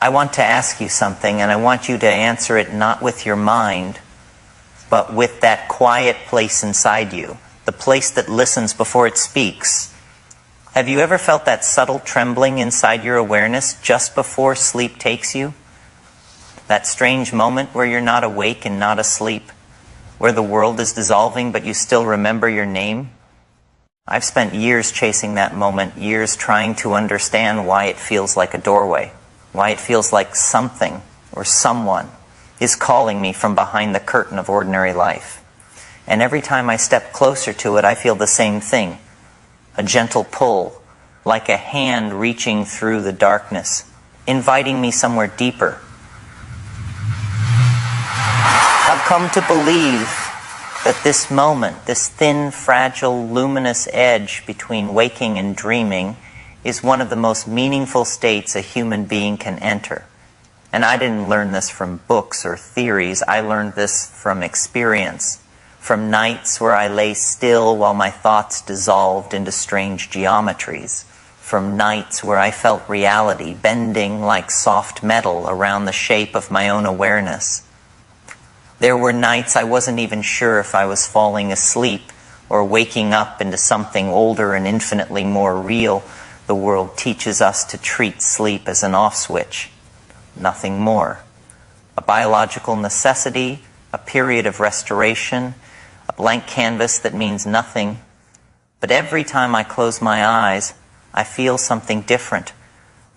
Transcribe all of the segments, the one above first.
I want to ask you something, and I want you to answer it not with your mind, but with that quiet place inside you, the place that listens before it speaks. Have you ever felt that subtle trembling inside your awareness just before sleep takes you? That strange moment where you're not awake and not asleep, where the world is dissolving but you still remember your name? I've spent years chasing that moment, years trying to understand why it feels like a doorway, why it feels like something or someone is calling me from behind the curtain of ordinary life. And every time I step closer to it, I feel the same thing, a gentle pull, like a hand reaching through the darkness, inviting me somewhere deeper. I've come to believe that this moment, this thin, fragile, luminous edge between waking and dreaming, is one of the most meaningful states a human being can enter. And I didn't learn this from books or theories. I learned this from experience, from nights where I lay still while my thoughts dissolved into strange geometries, from nights where I felt reality bending like soft metal around the shape of my own awareness. There were nights I wasn't even sure if I was falling asleep or waking up into something older and infinitely more real. The world teaches us to treat sleep as an off switch, nothing more. A biological necessity, a period of restoration, a blank canvas that means nothing. But every time I close my eyes, I feel something different.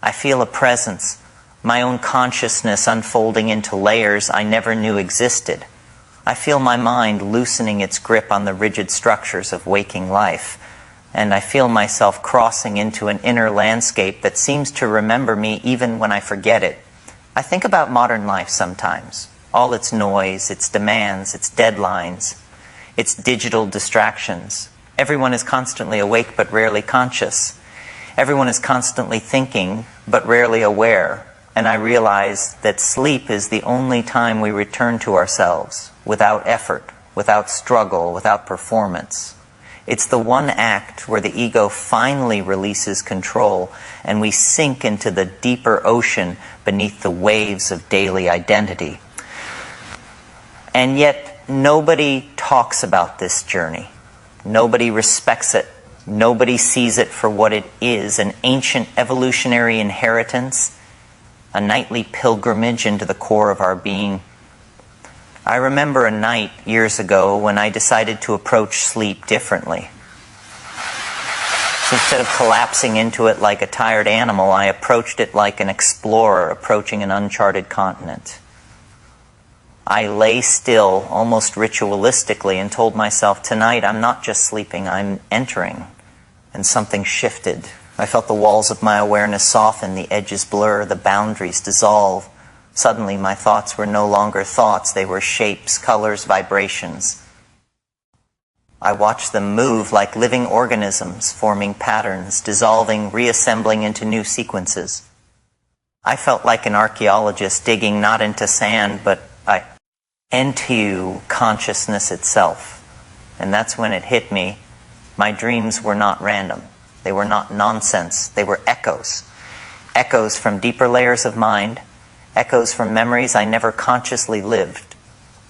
I feel a presence, my own consciousness unfolding into layers I never knew existed. I feel my mind loosening its grip on the rigid structures of waking life, and I feel myself crossing into an inner landscape that seems to remember me even when I forget it. I think about modern life sometimes, all its noise, its demands, its deadlines, its digital distractions. Everyone is constantly awake but rarely conscious. Everyone is constantly thinking but rarely aware. And I realize that sleep is the only time we return to ourselves, without effort, without struggle, without performance. It's the one act where the ego finally releases control and we sink into the deeper ocean beneath the waves of daily identity. And yet, nobody talks about this journey. Nobody respects it. Nobody sees it for what it is, an ancient evolutionary inheritance, a nightly pilgrimage into the core of our being. I remember a night years ago when I decided to approach sleep differently. So instead of collapsing into it like a tired animal, I approached it like an explorer approaching an uncharted continent. I lay still, almost ritualistically, and told myself, tonight I'm not just sleeping, I'm entering. And something shifted. I felt the walls of my awareness soften, the edges blur, the boundaries dissolve. Suddenly my thoughts were no longer thoughts, they were shapes, colors, vibrations. I watched them move like living organisms, forming patterns, dissolving, reassembling into new sequences. I felt like an archaeologist digging not into sand, but into consciousness itself. And that's when it hit me. My dreams were not random. They were not nonsense. They were echoes. Echoes from deeper layers of mind. Echoes from memories I never consciously lived.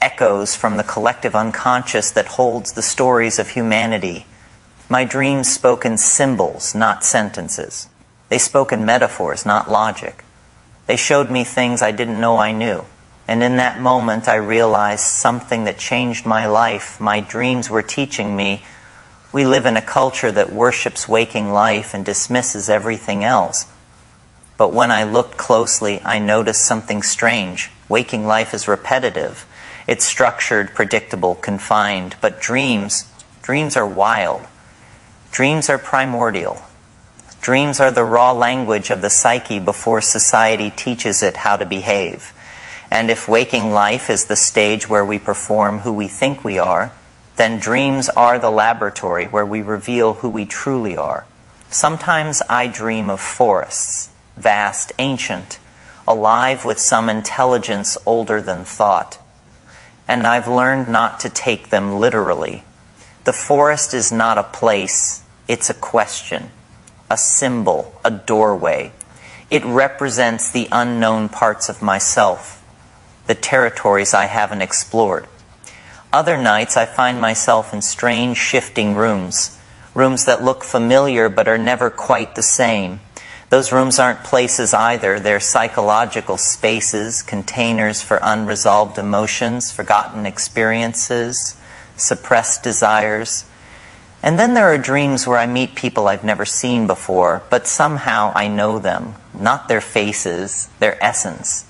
Echoes from the collective unconscious that holds the stories of humanity. My dreams spoke in symbols, not sentences. They spoke in metaphors, not logic. They showed me things I didn't know I knew. And in that moment I realized something that changed my life. My dreams were teaching me we live in a culture that worships waking life and dismisses everything else. But when I looked closely, I noticed something strange. Waking life is repetitive. It's structured, predictable, confined. But dreams are wild. Dreams are primordial. Dreams are the raw language of the psyche before society teaches it how to behave. And if waking life is the stage where we perform who we think we are, then dreams are the laboratory where we reveal who we truly are. Sometimes I dream of forests, vast, ancient, alive with some intelligence older than thought. And I've learned not to take them literally. The forest is not a place, it's a question, a symbol, a doorway. It represents the unknown parts of myself, the territories I haven't explored. Other nights I find myself in strange shifting rooms that look familiar but are never quite the same. Those rooms aren't places either. They're psychological spaces, containers for unresolved emotions, forgotten experiences, suppressed desires. And then there are dreams where I meet people I've never seen before, but somehow I know them, not their faces, their essence.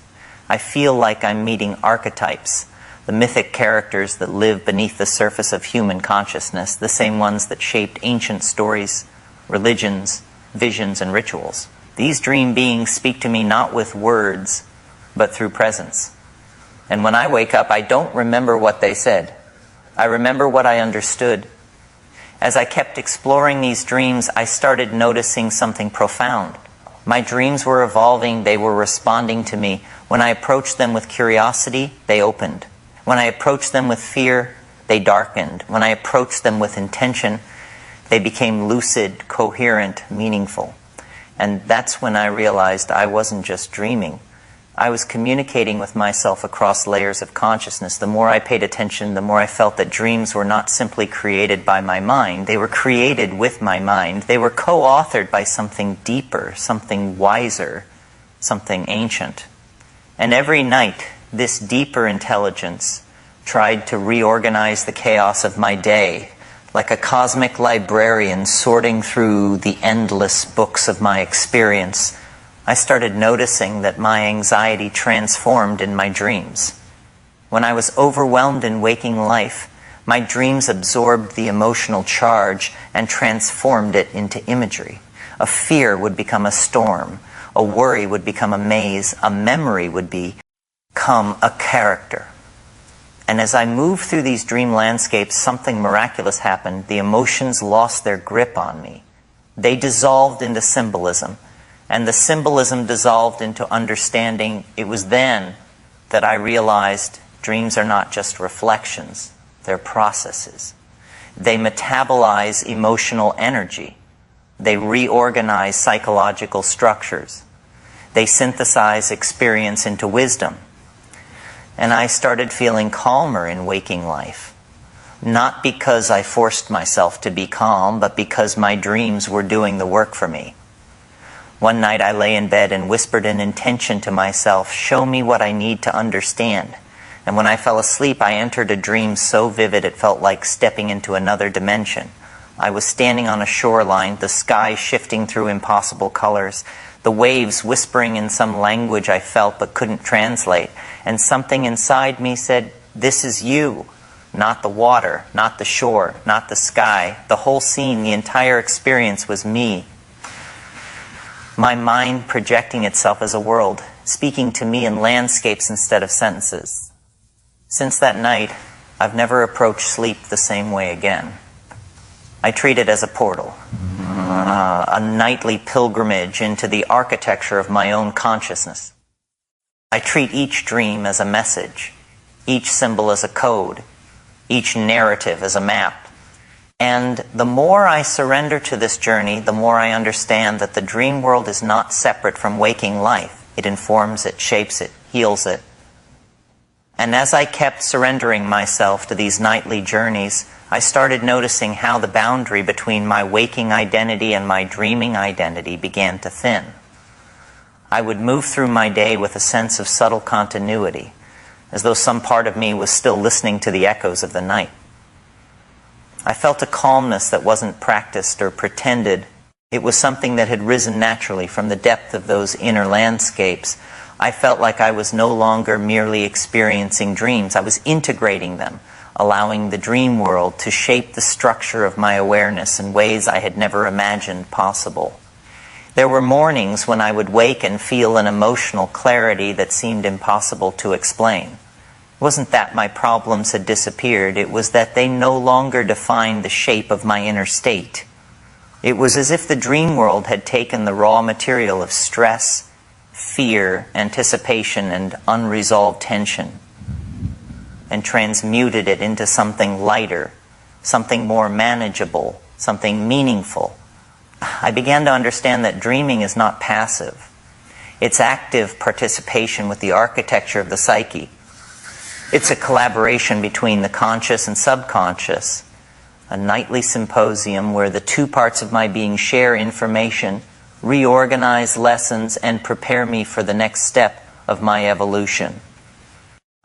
I feel like I'm meeting archetypes, the mythic characters that live beneath the surface of human consciousness, the same ones that shaped ancient stories, religions, visions, and rituals. These dream beings speak to me not with words, but through presence. And when I wake up, I don't remember what they said. I remember what I understood. As I kept exploring these dreams, I started noticing something profound. My dreams were evolving, they were responding to me. When I approached them with curiosity, they opened. When I approached them with fear, they darkened. When I approached them with intention, they became lucid, coherent, meaningful. And that's when I realized I wasn't just dreaming. I was communicating with myself across layers of consciousness. The more I paid attention, the more I felt that dreams were not simply created by my mind. They were created with my mind. They were co-authored by something deeper, something wiser, something ancient. And every night, this deeper intelligence tried to reorganize the chaos of my day, like a cosmic librarian sorting through the endless books of my experience. I started noticing that my anxiety transformed in my dreams. When I was overwhelmed in waking life, my dreams absorbed the emotional charge and transformed it into imagery. A fear would become a storm. A worry would become a maze. A memory would become a character. And as I moved through these dream landscapes, something miraculous happened. The emotions lost their grip on me. They dissolved into symbolism. And the symbolism dissolved into understanding. It was then that I realized dreams are not just reflections. They're processes. They metabolize emotional energy. They reorganize psychological structures. They synthesize experience into wisdom. And I started feeling calmer in waking life. Not because I forced myself to be calm, but because my dreams were doing the work for me. One night I lay in bed and whispered an intention to myself, show me what I need to understand. And when I fell asleep, I entered a dream so vivid it felt like stepping into another dimension. I was standing on a shoreline, the sky shifting through impossible colors, the waves whispering in some language I felt but couldn't translate. And something inside me said, this is you, not the water, not the shore, not the sky. The whole scene, the entire experience was me. My mind projecting itself as a world, speaking to me in landscapes instead of sentences. Since that night, I've never approached sleep the same way again. I treat it as a portal, a nightly pilgrimage into the architecture of my own consciousness. I treat each dream as a message, each symbol as a code, each narrative as a map. And the more I surrender to this journey, the more I understand that the dream world is not separate from waking life. It informs it, shapes it, heals it. And as I kept surrendering myself to these nightly journeys, I started noticing how the boundary between my waking identity and my dreaming identity began to thin. I would move through my day with a sense of subtle continuity, as though some part of me was still listening to the echoes of the night. I felt a calmness that wasn't practiced or pretended. It was something that had risen naturally from the depth of those inner landscapes. I felt like I was no longer merely experiencing dreams. I was integrating them, allowing the dream world to shape the structure of my awareness in ways I had never imagined possible. There were mornings when I would wake and feel an emotional clarity that seemed impossible to explain. It wasn't that my problems had disappeared, it was that they no longer defined the shape of my inner state. It was as if the dream world had taken the raw material of stress, fear, anticipation, and unresolved tension and transmuted it into something lighter, something more manageable, something meaningful. I began to understand that dreaming is not passive. its active participation with the architecture of the psyche. It's a collaboration between the conscious and subconscious, a nightly symposium where the two parts of my being share information, reorganize lessons, and prepare me for the next step of my evolution.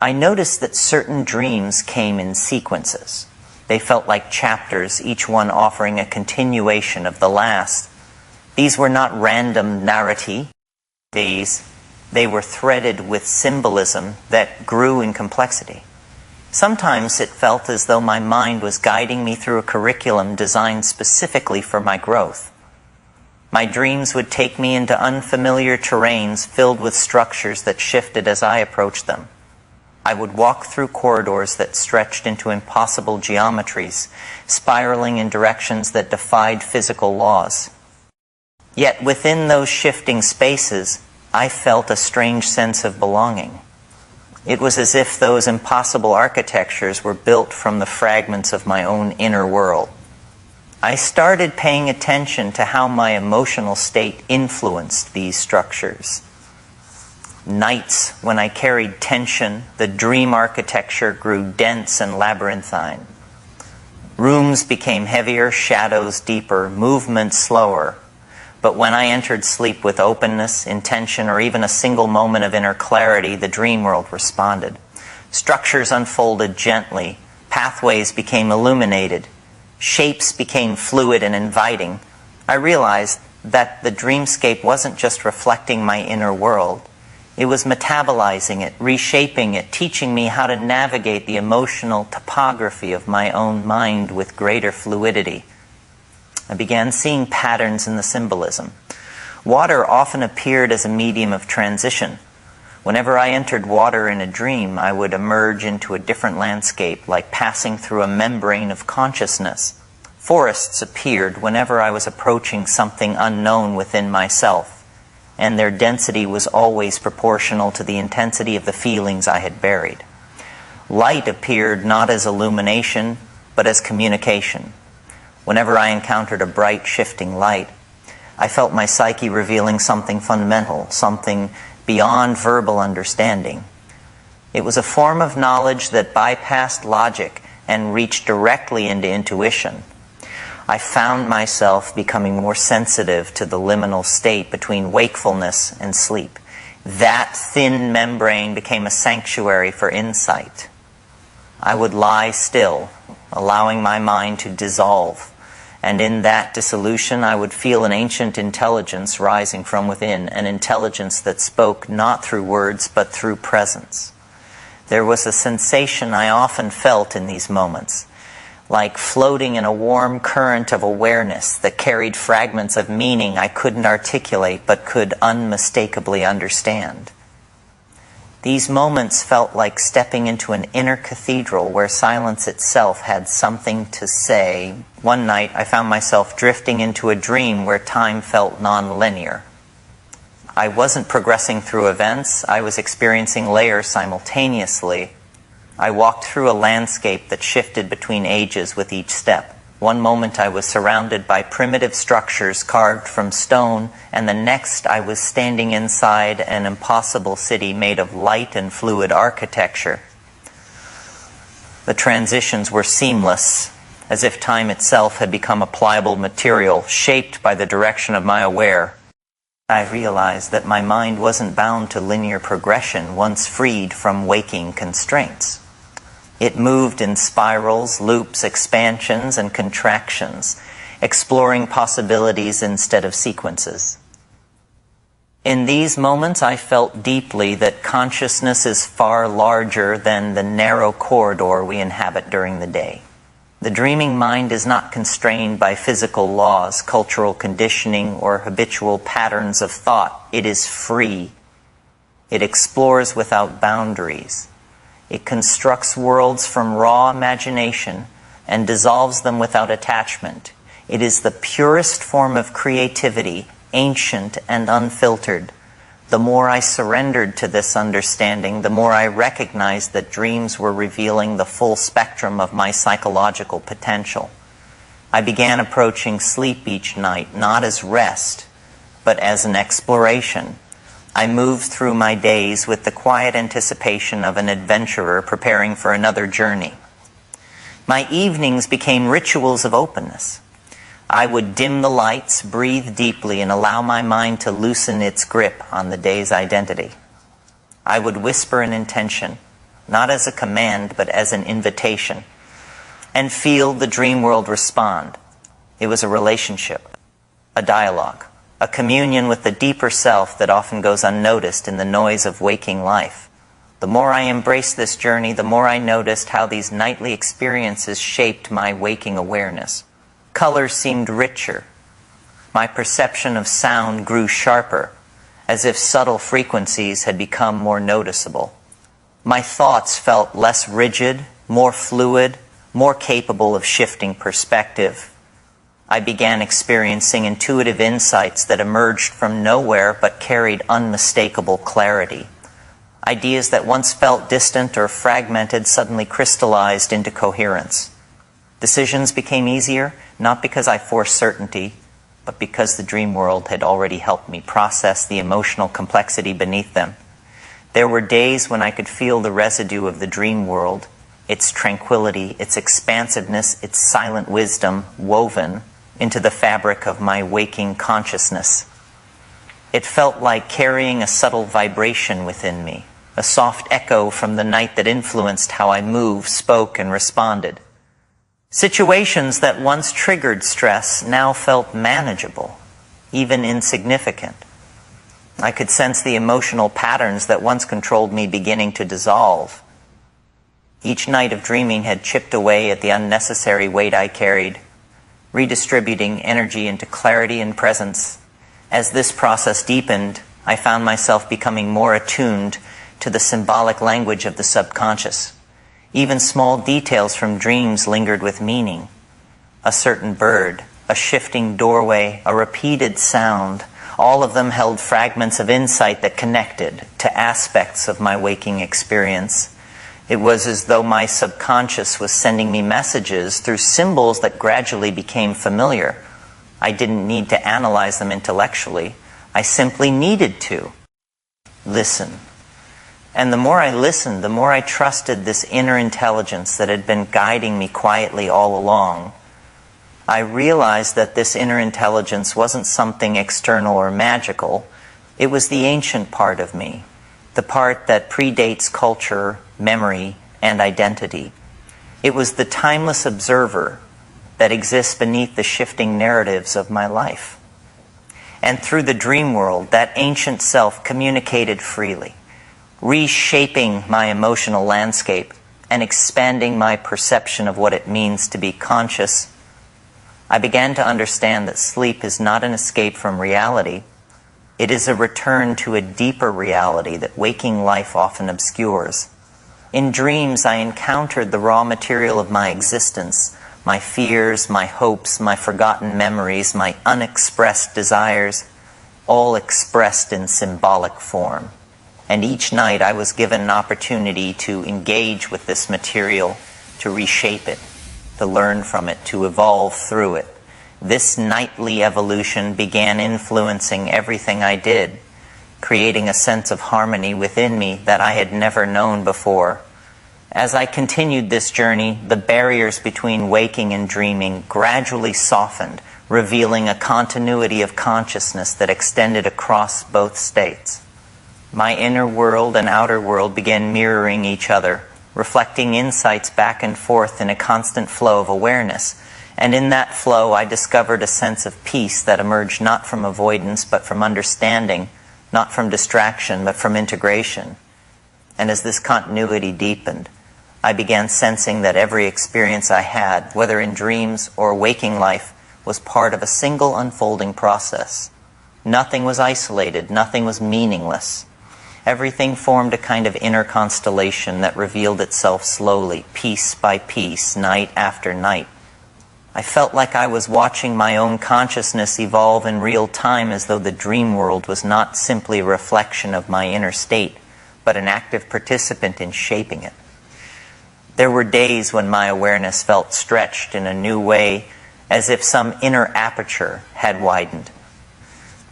I noticed that certain dreams came in sequences. They felt like chapters, each one offering a continuation of the last. These were not random narrati. They were threaded with symbolism that grew in complexity. Sometimes it felt as though my mind was guiding me through a curriculum designed specifically for my growth. My dreams would take me into unfamiliar terrains filled with structures that shifted as I approached them. I would walk through corridors that stretched into impossible geometries, spiraling in directions that defied physical laws. Yet within those shifting spaces, I felt a strange sense of belonging. It was as if those impossible architectures were built from the fragments of my own inner world. I started paying attention to how my emotional state influenced these structures. Nights when I carried tension, the dream architecture grew dense and labyrinthine. Rooms became heavier, shadows deeper, movement slower. But when I entered sleep with openness, intention, or even a single moment of inner clarity, the dream world responded. Structures unfolded gently, pathways became illuminated, shapes became fluid and inviting. I realized that the dreamscape wasn't just reflecting my inner world. It was metabolizing it, reshaping it, teaching me how to navigate the emotional topography of my own mind with greater fluidity. I began seeing patterns in the symbolism. Water often appeared as a medium of transition. Whenever I entered water in a dream, I would emerge into a different landscape, like passing through a membrane of consciousness. Forests appeared whenever I was approaching something unknown within myself, and their density was always proportional to the intensity of the feelings I had buried. Light appeared not as illumination, but as communication. Whenever I encountered a bright, shifting light, I felt my psyche revealing something fundamental, something beyond verbal understanding. It was a form of knowledge that bypassed logic and reached directly into intuition. I found myself becoming more sensitive to the liminal state between wakefulness and sleep. That thin membrane became a sanctuary for insight. I would lie still, allowing my mind to dissolve, and in that dissolution I would feel an ancient intelligence rising from within, an intelligence that spoke not through words but through presence. There was a sensation I often felt in these moments, like floating in a warm current of awareness that carried fragments of meaning I couldn't articulate but could unmistakably understand. These moments felt like stepping into an inner cathedral where silence itself had something to say. One night I found myself drifting into a dream where time felt non-linear. I wasn't progressing through events, I was experiencing layers simultaneously. I walked through a landscape that shifted between ages with each step. One moment I was surrounded by primitive structures carved from stone, and the next I was standing inside an impossible city made of light and fluid architecture. The transitions were seamless, as if time itself had become a pliable material shaped by the direction of my aware. I realized that my mind wasn't bound to linear progression once freed from waking constraints. It moved in spirals, loops, expansions, and contractions, exploring possibilities instead of sequences. In these moments, I felt deeply that consciousness is far larger than the narrow corridor we inhabit during the day. The dreaming mind is not constrained by physical laws, cultural conditioning, or habitual patterns of thought. It is free. It explores without boundaries. It constructs worlds from raw imagination and dissolves them without attachment. It is the purest form of creativity, ancient and unfiltered. The more I surrendered to this understanding, the more I recognized that dreams were revealing the full spectrum of my psychological potential. I began approaching sleep each night, not as rest, but as an exploration, I moved through my days with the quiet anticipation of an adventurer preparing for another journey. My evenings became rituals of openness. I would dim the lights, breathe deeply, and allow my mind to loosen its grip on the day's identity. I would whisper an intention, not as a command, but as an invitation, and feel the dream world respond. It was a relationship, a dialogue, a communion with the deeper self that often goes unnoticed in the noise of waking life. The more I embraced this journey, the more I noticed how these nightly experiences shaped my waking awareness. Colors seemed richer. My perception of sound grew sharper, as if subtle frequencies had become more noticeable. My thoughts felt less rigid, more fluid, more capable of shifting perspective. I began experiencing intuitive insights that emerged from nowhere but carried unmistakable clarity. Ideas that once felt distant or fragmented suddenly crystallized into coherence. Decisions became easier, not because I forced certainty, but because the dream world had already helped me process the emotional complexity beneath them. There were days when I could feel the residue of the dream world, its tranquility, its expansiveness, its silent wisdom woven into the fabric of my waking consciousness. It felt like carrying a subtle vibration within me, a soft echo from the night that influenced how I moved, spoke, and responded. Situations that once triggered stress now felt manageable, even insignificant. I could sense the emotional patterns that once controlled me beginning to dissolve. Each night of dreaming had chipped away at the unnecessary weight I carried, redistributing energy into clarity and presence. As this process deepened, I found myself becoming more attuned to the symbolic language of the subconscious. Even small details from dreams lingered with meaning. A certain bird, a shifting doorway, a repeated sound, all of them held fragments of insight that connected to aspects of my waking experience. It was as though my subconscious was sending me messages through symbols that gradually became familiar. I didn't need to analyze them intellectually. I simply needed to listen. And the more I listened, the more I trusted this inner intelligence that had been guiding me quietly all along. I realized that this inner intelligence wasn't something external or magical. It was the ancient part of me, the part that predates culture, memory, and identity. It was the timeless observer that exists beneath the shifting narratives of my life. And through the dream world, that ancient self communicated freely, reshaping my emotional landscape and expanding my perception of what it means to be conscious. I began to understand that sleep is not an escape from reality. It is a return to a deeper reality that waking life often obscures. In dreams, I encountered the raw material of my existence, my fears, my hopes, my forgotten memories, my unexpressed desires, all expressed in symbolic form. And each night I was given an opportunity to engage with this material, to reshape it, to learn from it, to evolve through it. This nightly evolution began influencing everything I did, creating a sense of harmony within me that I had never known before. As I continued this journey, the barriers between waking and dreaming gradually softened, revealing a continuity of consciousness that extended across both states. My inner world and outer world began mirroring each other, reflecting insights back and forth in a constant flow of awareness. And in that flow, I discovered a sense of peace that emerged not from avoidance, but from understanding, not from distraction, but from integration. And as this continuity deepened, I began sensing that every experience I had, whether in dreams or waking life, was part of a single unfolding process. Nothing was isolated, nothing was meaningless. Everything formed a kind of inner constellation that revealed itself slowly, piece by piece, night after night. I felt like I was watching my own consciousness evolve in real time, as though the dream world was not simply a reflection of my inner state, but an active participant in shaping it. There were days when my awareness felt stretched in a new way, as if some inner aperture had widened.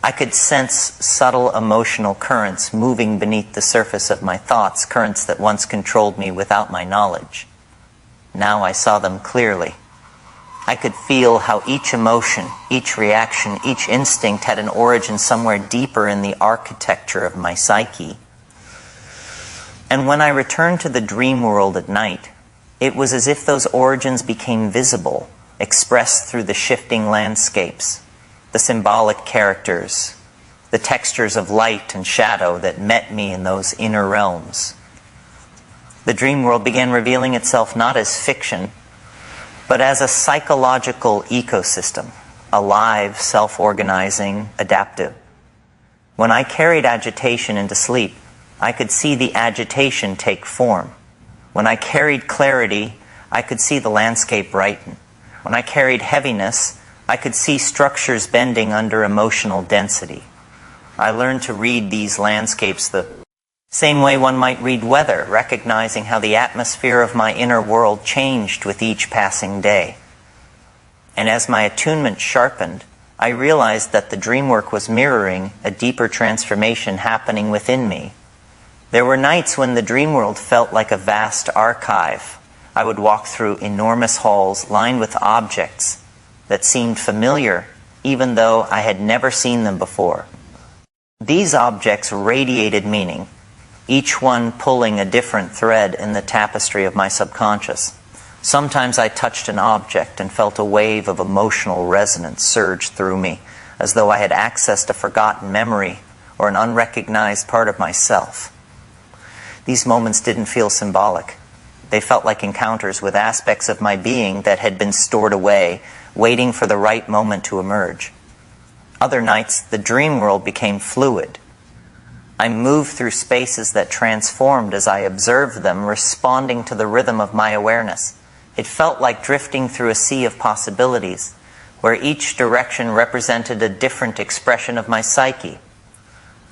I could sense subtle emotional currents moving beneath the surface of my thoughts, currents that once controlled me without my knowledge. Now I saw them clearly. I could feel how each emotion, each reaction, each instinct had an origin somewhere deeper in the architecture of my psyche. And when I returned to the dream world at night, it was as if those origins became visible, expressed through the shifting landscapes, the symbolic characters, the textures of light and shadow that met me in those inner realms. The dream world began revealing itself not as fiction, but as a psychological ecosystem, alive, self-organizing, adaptive. When I carried agitation into sleep, I could see the agitation take form. When I carried clarity, I could see the landscape brighten. When I carried heaviness, I could see structures bending under emotional density. I learned to read these landscapes the same way one might read weather, recognizing how the atmosphere of my inner world changed with each passing day. And as my attunement sharpened, I realized that the dream work was mirroring a deeper transformation happening within me. There were nights when the dream world felt like a vast archive. I would walk through enormous halls lined with objects that seemed familiar, even though I had never seen them before. These objects radiated meaning, each one pulling a different thread in the tapestry of my subconscious. Sometimes I touched an object and felt a wave of emotional resonance surge through me, as though I had accessed a forgotten memory or an unrecognized part of myself. These moments didn't feel symbolic. They felt like encounters with aspects of my being that had been stored away, waiting for the right moment to emerge. Other nights, the dream world became fluid. I moved through spaces that transformed as I observed them, responding to the rhythm of my awareness. It felt like drifting through a sea of possibilities, where each direction represented a different expression of my psyche.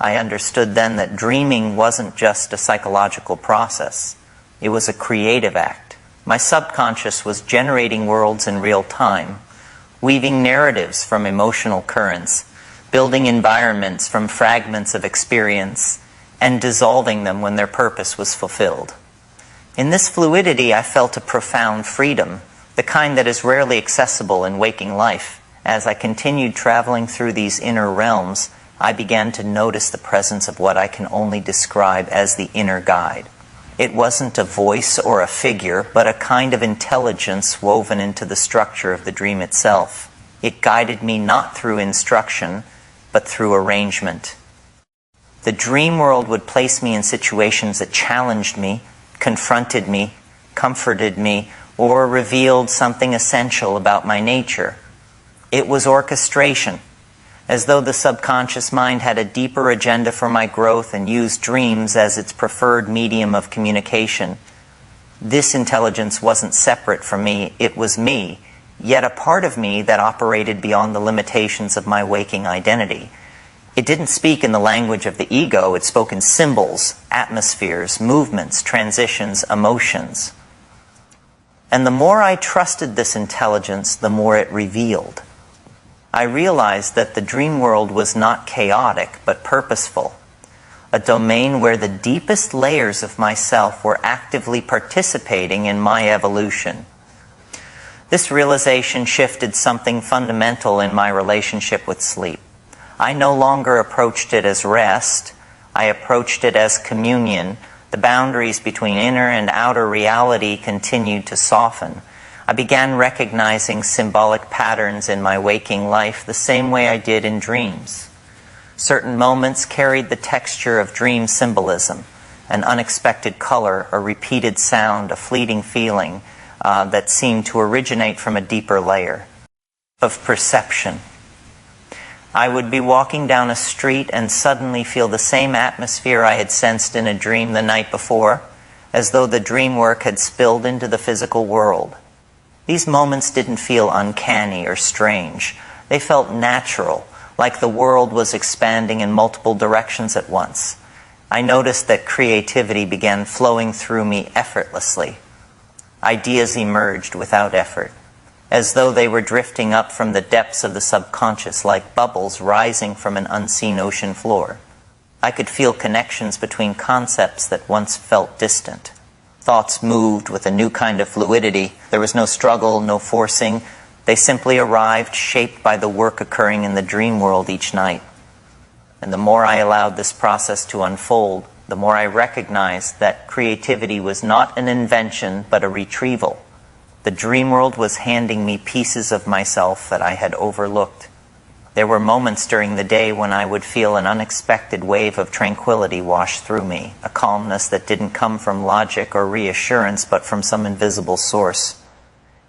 I understood then that dreaming wasn't just a psychological process. It was a creative act. My subconscious was generating worlds in real time, weaving narratives from emotional currents, building environments from fragments of experience, and dissolving them when their purpose was fulfilled. In this fluidity, I felt a profound freedom, the kind that is rarely accessible in waking life. As I continued traveling through these inner realms, I began to notice the presence of what I can only describe as the inner guide. It wasn't a voice or a figure, but a kind of intelligence woven into the structure of the dream itself. It guided me not through instruction, but through arrangement. The dream world would place me in situations that challenged me, confronted me, comforted me, or revealed something essential about my nature. It was orchestration, as though the subconscious mind had a deeper agenda for my growth and used dreams as its preferred medium of communication. This intelligence wasn't separate from me, it was me, yet a part of me that operated beyond the limitations of my waking identity. It didn't speak in the language of the ego, it spoke in symbols, atmospheres, movements, transitions, emotions. And the more I trusted this intelligence, the more it revealed. I realized that the dream world was not chaotic, but purposeful, a domain where the deepest layers of myself were actively participating in my evolution. This realization shifted something fundamental in my relationship with sleep. I no longer approached it as rest, I approached it as communion. The boundaries between inner and outer reality continued to soften. I began recognizing symbolic patterns in my waking life the same way I did in dreams. Certain moments carried the texture of dream symbolism, an unexpected color, a repeated sound, a fleeting feeling that seemed to originate from a deeper layer of perception. I would be walking down a street and suddenly feel the same atmosphere I had sensed in a dream the night before, as though the dream work had spilled into the physical world. These moments didn't feel uncanny or strange. They felt natural, like the world was expanding in multiple directions at once. I noticed that creativity began flowing through me effortlessly. Ideas emerged without effort. as though they were drifting up from the depths of the subconscious like bubbles rising from an unseen ocean floor. I could feel connections between concepts that once felt distant. Thoughts moved with a new kind of fluidity. There was no struggle, no forcing. They simply arrived, shaped by the work occurring in the dream world each night. And the more I allowed this process to unfold, the more I recognized that creativity was not an invention, but a retrieval. The dream world was handing me pieces of myself that I had overlooked. There were moments during the day when I would feel an unexpected wave of tranquility wash through me, a calmness that didn't come from logic or reassurance, but from some invisible source.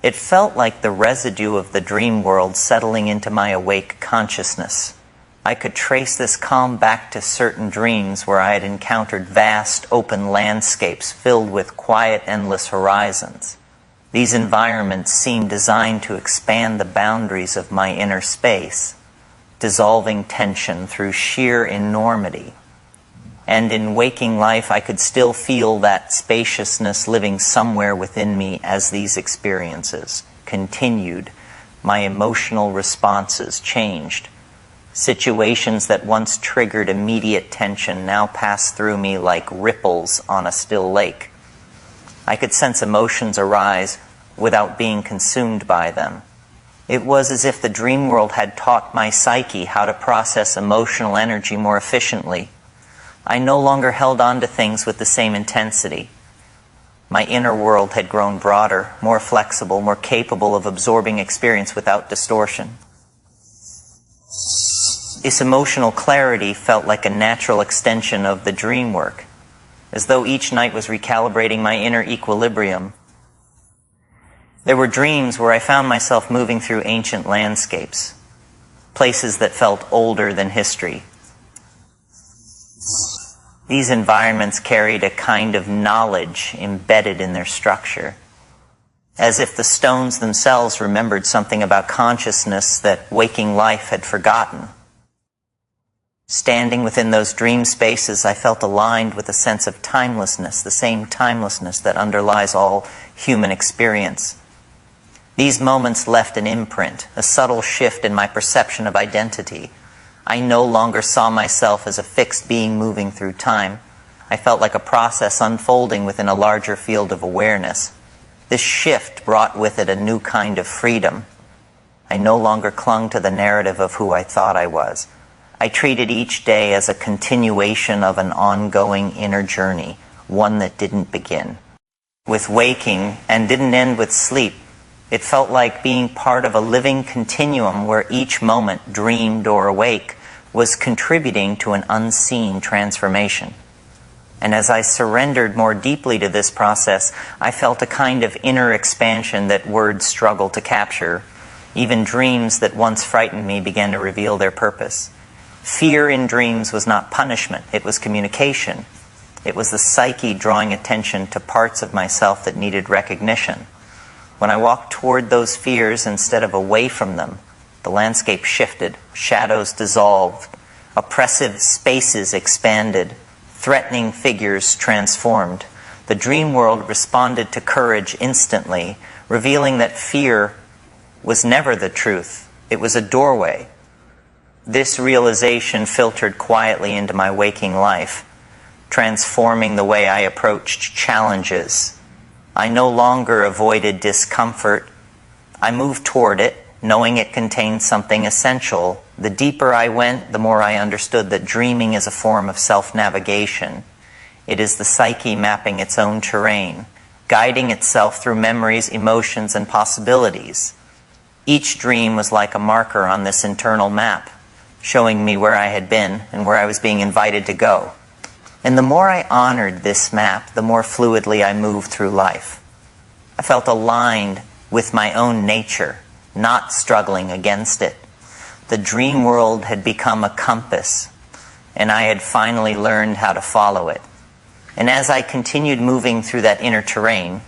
It felt like the residue of the dream world settling into my awake consciousness. I could trace this calm back to certain dreams where I had encountered vast, open landscapes filled with quiet, endless horizons. These environments seemed designed to expand the boundaries of my inner space, dissolving tension through sheer enormity. And in waking life, I could still feel that spaciousness living somewhere within me as these experiences continued. My emotional responses changed. Situations that once triggered immediate tension now passed through me like ripples on a still lake. I could sense emotions arise without being consumed by them. It was as if the dream world had taught my psyche how to process emotional energy more efficiently. I no longer held on to things with the same intensity. My inner world had grown broader, more flexible, more capable of absorbing experience without distortion. This emotional clarity felt like a natural extension of the dream work, as though each night was recalibrating my inner equilibrium. There were dreams where I found myself moving through ancient landscapes, places that felt older than history. These environments carried a kind of knowledge embedded in their structure, as if the stones themselves remembered something about consciousness that waking life had forgotten. Standing within those dream spaces, I felt aligned with a sense of timelessness, the same timelessness that underlies all human experience. These moments left an imprint, a subtle shift in my perception of identity. I no longer saw myself as a fixed being moving through time. I felt like a process unfolding within a larger field of awareness. This shift brought with it a new kind of freedom. I no longer clung to the narrative of who I thought I was. I treated each day as a continuation of an ongoing inner journey, one that didn't begin with waking and didn't end with sleep. It felt like being part of a living continuum where each moment, dreamed or awake, was contributing to an unseen transformation. And as I surrendered more deeply to this process, I felt a kind of inner expansion that words struggle to capture. Even dreams that once frightened me began to reveal their purpose. Fear in dreams was not punishment, it was communication. It was the psyche drawing attention to parts of myself that needed recognition. When I walked toward those fears instead of away from them, the landscape shifted, shadows dissolved, oppressive spaces expanded, threatening figures transformed. The dream world responded to courage instantly, revealing that fear was never the truth. It was a doorway. This realization filtered quietly into my waking life, transforming the way I approached challenges. I no longer avoided discomfort. I moved toward it, knowing it contained something essential. The deeper I went, the more I understood that dreaming is a form of self-navigation. It is the psyche mapping its own terrain, guiding itself through memories, emotions, and possibilities. Each dream was like a marker on this internal map, showing me where I had been and where I was being invited to go. And the more I honored this map, the more fluidly I moved through life. I felt aligned with my own nature, not struggling against it. The dream world had become a compass, and I had finally learned how to follow it. And as I continued moving through that inner terrain,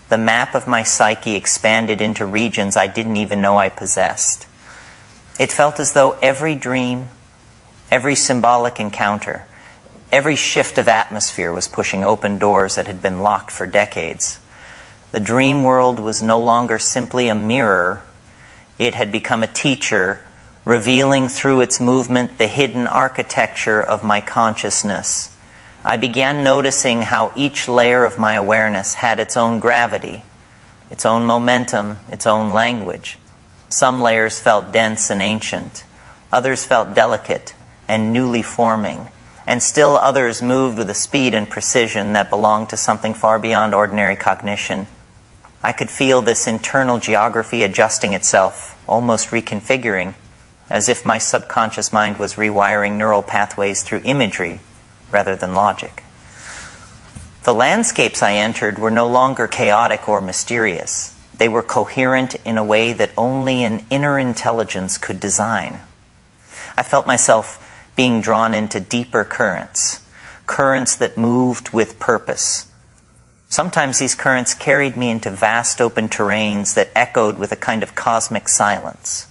the map of my psyche expanded into regions I didn't even know I possessed. It felt as though every dream, every symbolic encounter, every shift of atmosphere was pushing open doors that had been locked for decades. The dream world was no longer simply a mirror. It had become a teacher, revealing through its movement the hidden architecture of my consciousness. I began noticing how each layer of my awareness had its own gravity, its own momentum, its own language. Some layers felt dense and ancient. Others felt delicate and newly forming. And still others moved with a speed and precision that belonged to something far beyond ordinary cognition. I could feel this internal geography adjusting itself, almost reconfiguring, as if my subconscious mind was rewiring neural pathways through imagery rather than logic. The landscapes I entered were no longer chaotic or mysterious. They were coherent in a way that only an inner intelligence could design. I felt myself being drawn into deeper currents that moved with purpose. Sometimes these currents carried me into vast open terrains that echoed with a kind of cosmic silence.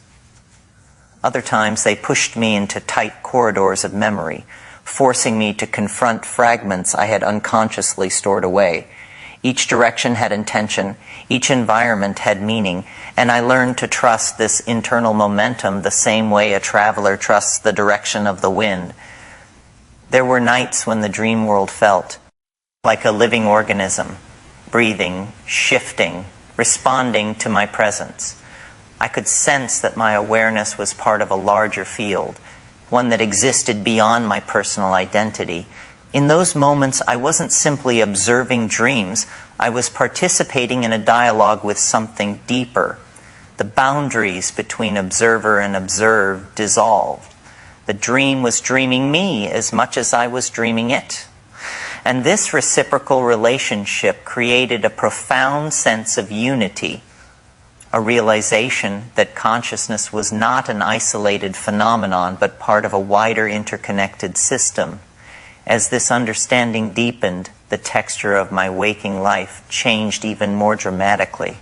Other times they pushed me into tight corridors of memory, forcing me to confront fragments I had unconsciously stored away. Each direction had intention, each environment had meaning, and I learned to trust this internal momentum the same way a traveler trusts the direction of the wind. There were nights when the dream world felt like a living organism, breathing, shifting, responding to my presence. I could sense that my awareness was part of a larger field, one that existed beyond my personal identity. In those moments, I wasn't simply observing dreams. I was participating in a dialogue with something deeper. The boundaries between observer and observed dissolved. The dream was dreaming me as much as I was dreaming it. And this reciprocal relationship created a profound sense of unity, a realization that consciousness was not an isolated phenomenon, but part of a wider interconnected system. As this understanding deepened, the texture of my waking life changed even more dramatically.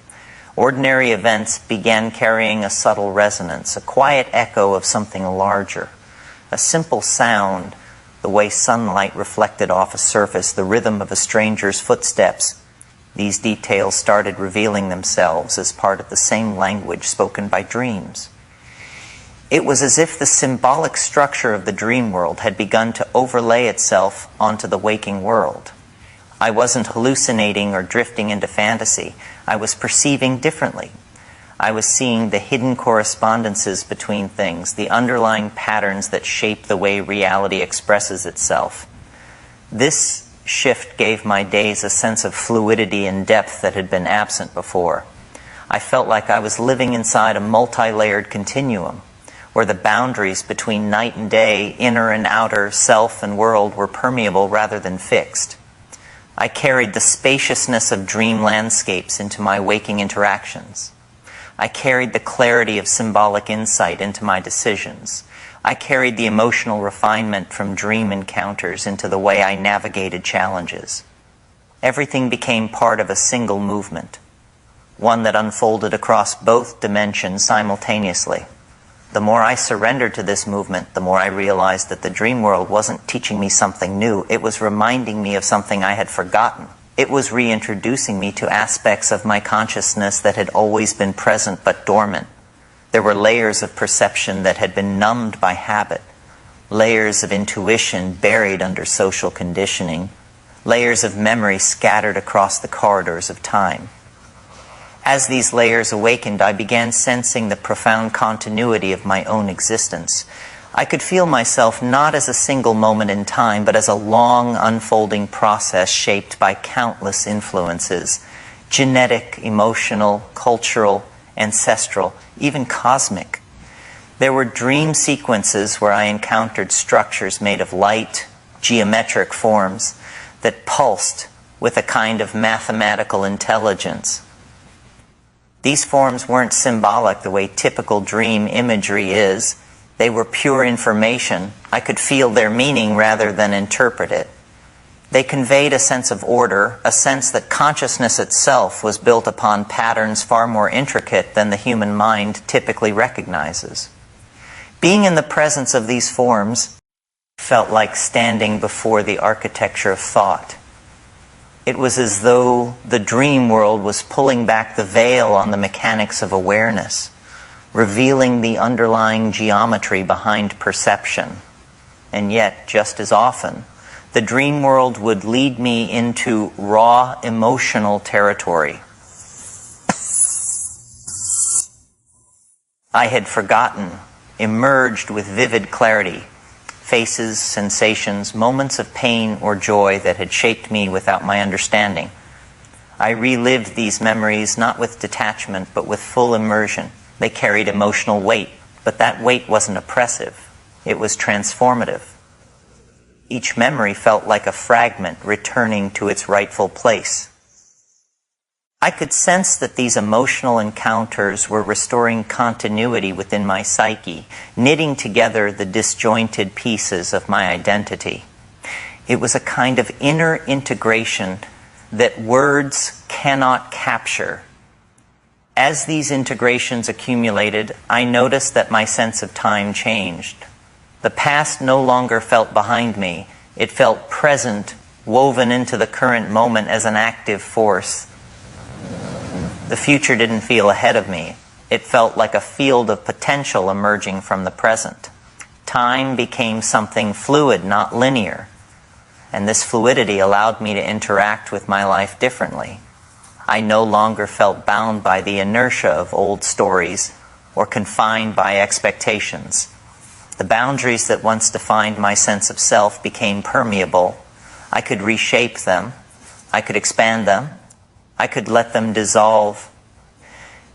Ordinary events began carrying a subtle resonance, a quiet echo of something larger. A simple sound, the way sunlight reflected off a surface, the rhythm of a stranger's footsteps. These details started revealing themselves as part of the same language spoken by dreams. It was as if the symbolic structure of the dream world had begun to overlay itself onto the waking world. I wasn't hallucinating or drifting into fantasy. I was perceiving differently. I was seeing the hidden correspondences between things, the underlying patterns that shape the way reality expresses itself. This shift gave my days a sense of fluidity and depth that had been absent before. I felt like I was living inside a multi-layered continuum, where the boundaries between night and day, inner and outer, self and world were permeable rather than fixed. I carried the spaciousness of dream landscapes into my waking interactions. I carried the clarity of symbolic insight into my decisions. I carried the emotional refinement from dream encounters into the way I navigated challenges. Everything became part of a single movement, one that unfolded across both dimensions simultaneously. The more I surrendered to this movement, the more I realized that the dream world wasn't teaching me something new. It was reminding me of something I had forgotten. It was reintroducing me to aspects of my consciousness that had always been present but dormant. There were layers of perception that had been numbed by habit, layers of intuition buried under social conditioning, layers of memory scattered across the corridors of time. As these layers awakened, I began sensing the profound continuity of my own existence. I could feel myself not as a single moment in time, but as a long unfolding process shaped by countless influences, genetic, emotional, cultural, ancestral, even cosmic. There were dream sequences where I encountered structures made of light, geometric forms that pulsed with a kind of mathematical intelligence. These forms weren't symbolic the way typical dream imagery is. They were pure information. I could feel their meaning rather than interpret it. They conveyed a sense of order, a sense that consciousness itself was built upon patterns far more intricate than the human mind typically recognizes. Being in the presence of these forms felt like standing before the architecture of thought. It was as though the dream world was pulling back the veil on the mechanics of awareness, revealing the underlying geometry behind perception. And yet, just as often, the dream world would lead me into raw emotional territory. I had forgotten, emerged with vivid clarity, faces, sensations, moments of pain or joy that had shaped me without my understanding. I relived these memories not with detachment, but with full immersion. They carried emotional weight, but that weight wasn't oppressive. It was transformative. Each memory felt like a fragment returning to its rightful place. I could sense that these emotional encounters were restoring continuity within my psyche, knitting together the disjointed pieces of my identity. It was a kind of inner integration that words cannot capture. As these integrations accumulated, I noticed that my sense of time changed. The past no longer felt behind me. It felt present, woven into the current moment as an active force. The future didn't feel ahead of me. It felt like a field of potential emerging from the present. Time became something fluid, not linear. And this fluidity allowed me to interact with my life differently. I no longer felt bound by the inertia of old stories or confined by expectations. The boundaries that once defined my sense of self became permeable. I could reshape them. I could expand them. I could let them dissolve.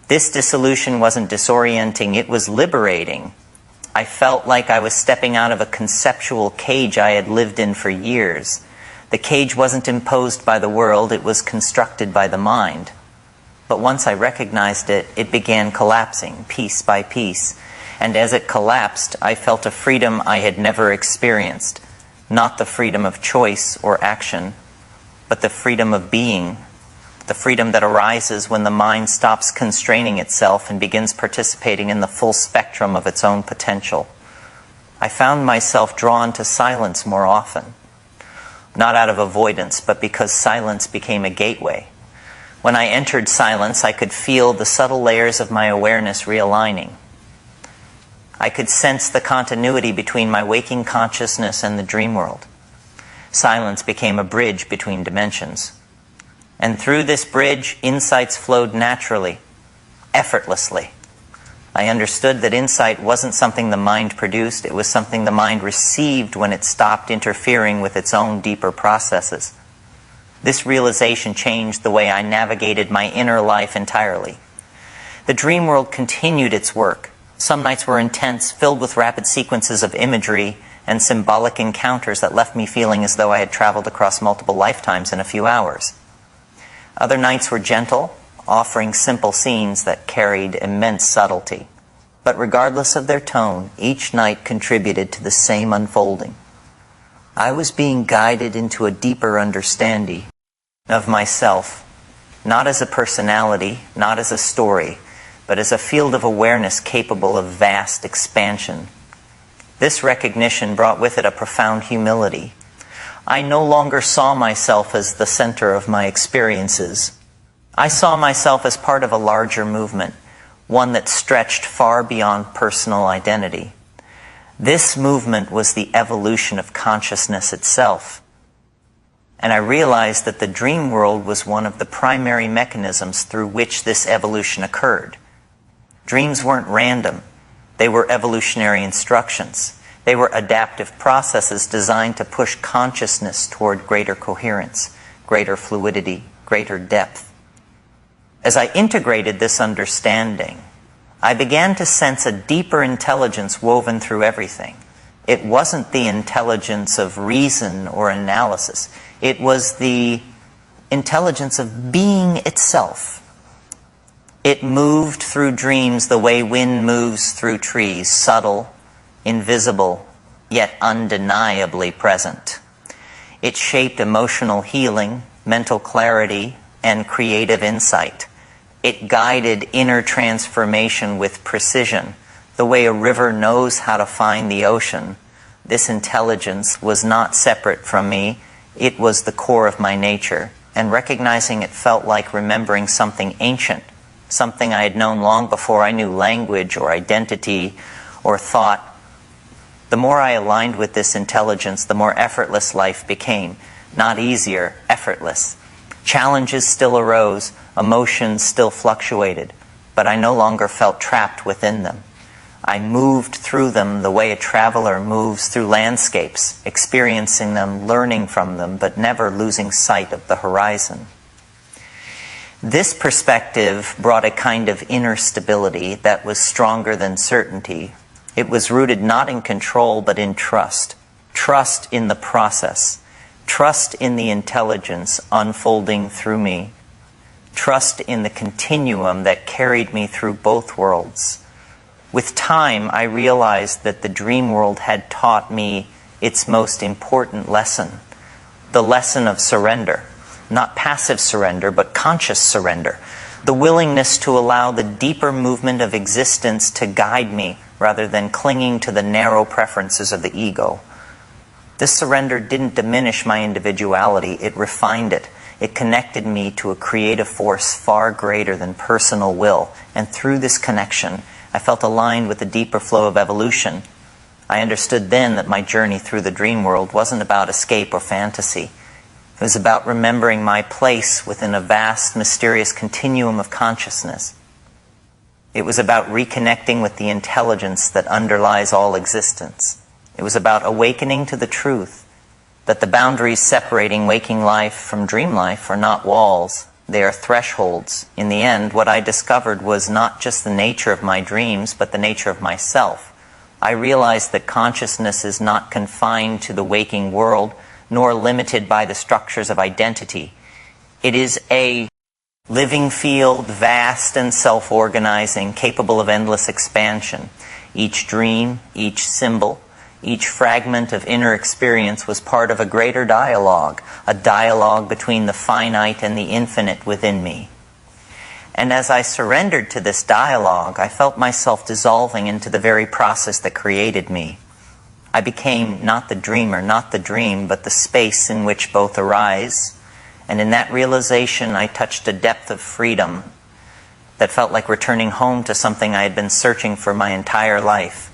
This dissolution wasn't disorienting, it was liberating. I felt like I was stepping out of a conceptual cage I had lived in for years. The cage wasn't imposed by the world, it was constructed by the mind. But once I recognized it, it began collapsing, piece by piece. And as it collapsed, I felt a freedom I had never experienced. Not the freedom of choice or action, but the freedom of being. The freedom that arises when the mind stops constraining itself and begins participating in the full spectrum of its own potential. I found myself drawn to silence more often. Not out of avoidance, but because silence became a gateway. When I entered silence, I could feel the subtle layers of my awareness realigning. I could sense the continuity between my waking consciousness and the dream world. Silence became a bridge between dimensions. And through this bridge, insights flowed naturally, effortlessly. I understood that insight wasn't something the mind produced, it was something the mind received when it stopped interfering with its own deeper processes. This realization changed the way I navigated my inner life entirely. The dream world continued its work. Some nights were intense, filled with rapid sequences of imagery and symbolic encounters that left me feeling as though I had traveled across multiple lifetimes in a few hours. Other nights were gentle, offering simple scenes that carried immense subtlety. But regardless of their tone, each night contributed to the same unfolding. I was being guided into a deeper understanding of myself, not as a personality, not as a story, but as a field of awareness capable of vast expansion. This recognition brought with it a profound humility. I no longer saw myself as the center of my experiences. I saw myself as part of a larger movement, one that stretched far beyond personal identity. This movement was the evolution of consciousness itself. And I realized that the dream world was one of the primary mechanisms through which this evolution occurred. Dreams weren't random. They were evolutionary instructions. They were adaptive processes designed to push consciousness toward greater coherence, greater fluidity, greater depth. As I integrated this understanding, I began to sense a deeper intelligence woven through everything. It wasn't the intelligence of reason or analysis. It was the intelligence of being itself. It moved through dreams the way wind moves through trees, subtle, invisible, yet undeniably present. It shaped emotional healing, mental clarity, and creative insight. It guided inner transformation with precision, the way a river knows how to find the ocean. This intelligence was not separate from me. It was the core of my nature. and recognizing it felt like remembering something ancient, something I had known long before I knew language or identity or thought. The more I aligned with this intelligence, the more effortless life became. Not easier, effortless. Challenges still arose, emotions still fluctuated, but I no longer felt trapped within them. I moved through them the way a traveler moves through landscapes, experiencing them, learning from them, but never losing sight of the horizon. This perspective brought a kind of inner stability that was stronger than certainty. It was rooted not in control, but in trust. Trust in the process. Trust in the intelligence unfolding through me. Trust in the continuum that carried me through both worlds. With time, I realized that the dream world had taught me its most important lesson, the lesson of surrender. Not passive surrender, but conscious surrender. The willingness to allow the deeper movement of existence to guide me rather than clinging to the narrow preferences of the ego. This surrender didn't diminish my individuality, it refined it. It connected me to a creative force far greater than personal will. And through this connection, I felt aligned with the deeper flow of evolution. I understood then that my journey through the dream world wasn't about escape or fantasy. It was about remembering my place within a vast, mysterious continuum of consciousness. It was about reconnecting with the intelligence that underlies all existence. It was about awakening to the truth that the boundaries separating waking life from dream life are not walls, they are thresholds. In the end, what I discovered was not just the nature of my dreams, but the nature of myself. I realized that consciousness is not confined to the waking world, nor limited by the structures of identity. It is a living field, vast and self-organizing, capable of endless expansion. Each dream, each symbol, each fragment of inner experience was part of a greater dialogue, a dialogue between the finite and the infinite within me. And as I surrendered to this dialogue, I felt myself dissolving into the very process that created me. I became not the dreamer, not the dream, but the space in which both arise. And in that realization, I touched a depth of freedom that felt like returning home to something I had been searching for my entire life.